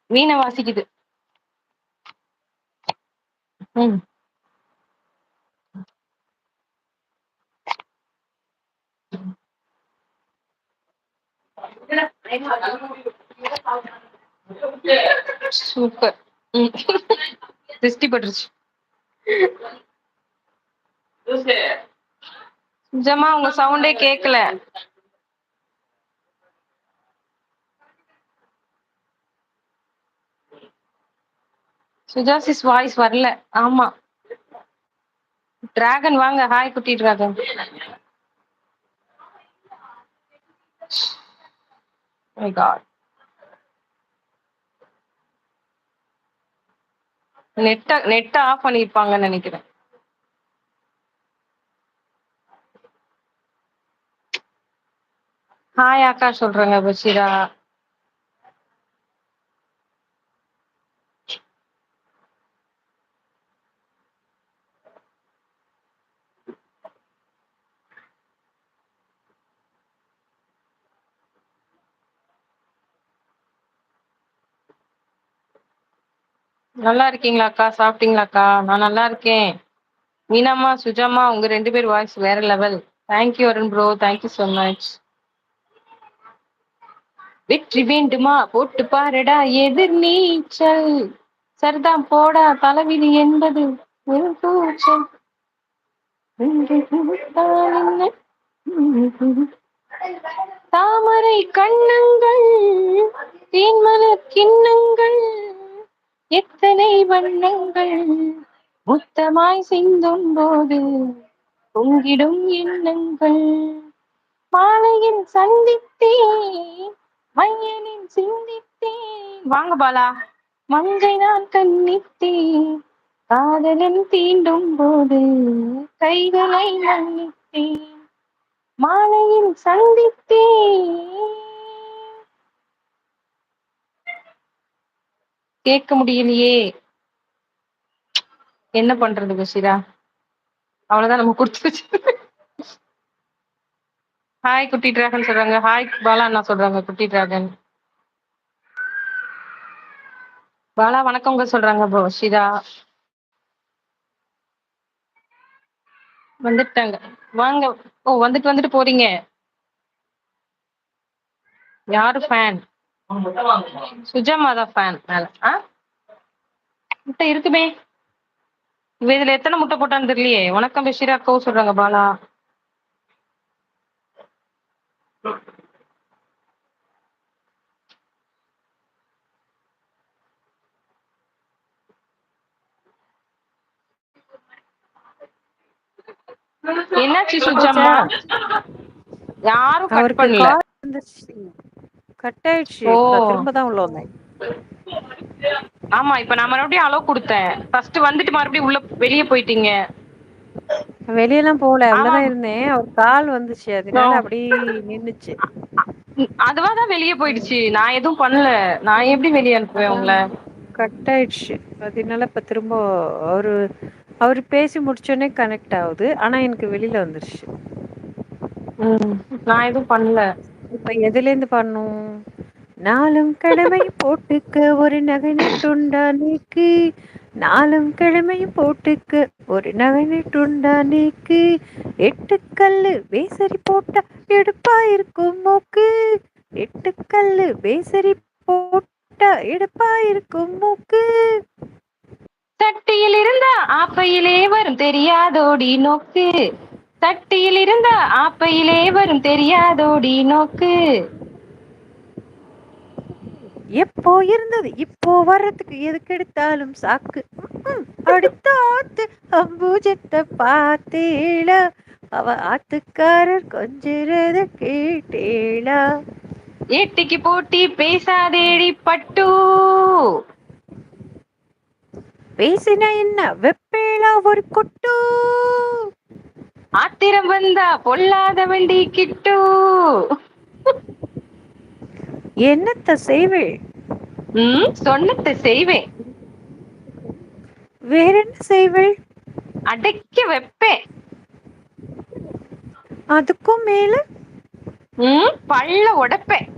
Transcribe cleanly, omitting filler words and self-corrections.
வீண வாசிக்குது. ம். சூப்பர். ம். திருஷ்டி பட்டுருச்சு. நிஜமா உங்க சவுண்டே கேக்கல. சுஜாசிஸ் வாய்ஸ் வரல. ஆமா. டிராகன் வாங்க. ஹாய் குட்டி டிராகன். My god. நெட்ட ஆஃப் பண்ணிருப்பாங்கன்னு நினைக்கிறேன். ஹாய் அக்கா சொல்றாங்க பஷீரா. நல்லா இருக்கீங்களா அக்கா? சாப்பிட்டீங்களாக்கா? நான் நல்லா இருக்கேன். மீனாமா சுஜாமா உங்க 2 பேர் வாய்ஸ் வேற level. Thank you Arun bro. Thank you so much. வெற்றி வேண்டுமா போட்டு பாருடா எதிர் நீச்சல். சரிதான் போடா தலைவிதி என்பது ஒரு கூச்சல். தாமரை கண்ணங்கள் தேன்மலர் கிண்ணங்கள் எத்தனை வண்ணங்கள் முத்தமாய் சிந்தும் போது பொங்கிடும் எண்ணங்கள். மாலையில் சந்தித்தேன் மையனின் சிந்தித்தேன். வாங்க பாலா. மஞ்சை நான் கண்ணித்தேன் காதலன் தீண்டும் போது கைகளை மன்னித்தேன். மாலையில் சந்தித்தேன். கேட்க முடியலையே. என்ன பண்றது பஷீரா? அவ்வளவுதான் நம்ம குடுத்து. ஹாய் குட்டி டிராகன் சொல்றாங்க. ஹாய் பாலா அண்ணா சொல்றாங்க. குட்டி டிராகன் பாலா வணக்கங்க சொல்றாங்க. பஷீரா வந்துட்டாங்க. வாங்க. ஓ வந்துட்டு போறீங்க. யாரு ஃபேன்? சுஜாமா தான் ஃபேன் மேல. முட்டை இருக்குமே. இவ இதுல எத்தனை முட்டை போட்டான்னு தெரியலையே. வணக்கம் பஷீரா அக்கோ சொல்றாங்க பாலா. என்னாச்சு சுஜாமா? யாரும் கட் அவருக்கு பண்ணல. கால் வந்துச்சு, கட் ஆயிடுச்சு. இப்பதான் திரும்ப தான் உள்ள வந்தேன். ஆமா இப்ப நான் மறுபடியும் அலோ கொடுத்தேன். ஃபர்ஸ்ட் வந்துட்டு மறுபடியும் உள்ள வெளியே போயிட்டீங்க. வெளியெல்லாம் போகல, ஆமா உள்ளதான் இருந்தேன். அவர் கால் வந்துச்சு, அதனால அப்படி நின்னுச்சு. அதுவாதான் வெளியே போயிடுச்சு. நான் எதுவும் பண்ணல. நான் எப்படி வெளியே அனுப்புவேன் உங்களை? கட் ஆயிடுச்சு. அதனால இப்ப திரும்ப அவரு பேசி முடிச்சோடனே கனெக்ட் ஆகுது. ஆனா எனக்கு வெளியில வந்துருச்சு. நான் எதுவும் பண்ணல. இப்ப எதுல இருந்து பண்ணும்? நாளும் கிழமையும் போட்டுக்க ஒரு நகை நட்டுண்டா நீக்கு, நாளும் கிழமையும் போட்டுக்க ஒரு நகை நட்டுண்டா நீக்கு, 8 கல்லு வேசரி போட்டா எடுப்பா இருக்கும் மூக்கு, 8 கல்லு வேசரி போட்டா எடுப்பா இருக்கும் மூக்கு. சட்டியில் இருந்த ஆப்பையிலே வரும் தெரியாதோடி நோக்கு, சட்டியில் இருந்த ஆப்பையிலே வரும் தெரியாதோடி நோக்கு. எப்போ இருந்தது இப்போ வர்றதுக்கு எதுக்கு எடுத்தாலும் சாக்கு. அடுத்த ஆத்து அம்பூஜத்தை பார்த்தேளா, அவ ஆத்துக்காரர் கொஞ்சிறத கேட்டேளா. ஏட்டிக்கு போட்டி பேசாதேடி பட்டு, பேசினா என்ன வெப்பேளா ஒரு கொட்டு, ஆத்திரம் வந்தா பொல்லாத வண்டி கிட்டு. என்னத்த செய்வே? சொன்னத்தை செய்வேன். வேற என்ன செய்வே? அடைக்க வைப்பேன். அதுக்கும் மேல பல்ல உடைப்பேன்.